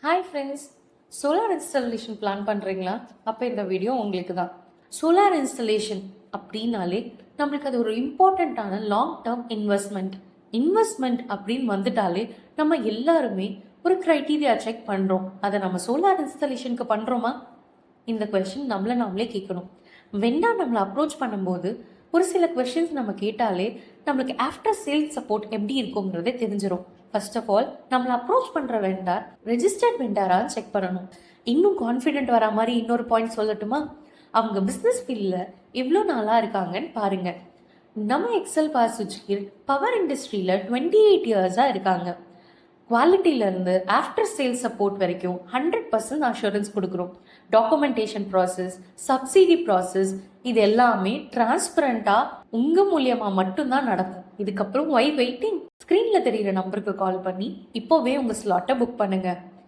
Hi friends, solar installation plan பண்ணுறீங்களா? அப்போ இந்த வீடியோ உங்களுக்கு தான். சோலார் இன்ஸ்டாலேஷன் அப்படின்னாலே நம்மளுக்கு அது ஒரு இம்பார்ட்டண்ட்டான லாங் டேர்ம் இன்வெஸ்ட்மெண்ட் அப்படின்னு வந்துட்டாலே நம்ம எல்லாருமே ஒரு க்ரைட்டீரியா செக் பண்ணுறோம். அதை நம்ம சோலார் இன்ஸ்டாலேஷனுக்கு பண்ணுறோமா? இந்த கொஸ்டின் நாமளே கேட்கணும். வெண்டார் நம்மளை அப்ரோச் பண்ணும்போது ஒரு சில கொஸ்டின்ஸ் நம்ம கேட்டாலே நம்மளுக்கு ஆஃப்டர் சேல்ஸ் சப்போர்ட் எப்படி இருக்குங்கிறதே தெரிஞ்சிடும். ஃபர்ஸ்ட் ஆஃப் ஆல் நம்மளை அப்ரோச் பண்ணுற வெண்டார் ரெஜிஸ்டர்ட் வெண்டாரான்னு செக் பண்ணணும். இன்னும் கான்ஃபிடென்ட் வர மாதிரி இன்னொரு பாயிண்ட் சொல்லட்டுமா? அவங்க பிஸ்னஸ் ஃபீல்டில் எவ்வளோ நாளாக இருக்காங்கன்னு பாருங்க. நம்ம எக்ஸல் பவர் சுவிட்ச் கீர் பவர் இண்டஸ்ட்ரியில் 28 இயர்ஸாக இருக்காங்க. குவாலிட்டியிலேருந்து ஆஃப்டர் சேல்ஸ் சப்போர்ட் வரைக்கும் 100% அஷூரன்ஸ் கொடுக்குறோம். டாக்குமெண்டேஷன் ப்ராசஸ், சப்சிடி ப்ராசஸ், இது எல்லாமே டிரான்ஸ்பரண்டாக உங்கள் மூலியமாக மட்டும்தான் நடக்கும். இதுக்கப்புறம் ஒய் வெயிட்டிங்? ஸ்க்ரீனில் தெரிகிற நம்பருக்கு கால் பண்ணி இப்போவே உங்கள் ஸ்லாட்டை புக் பண்ணுங்கள்.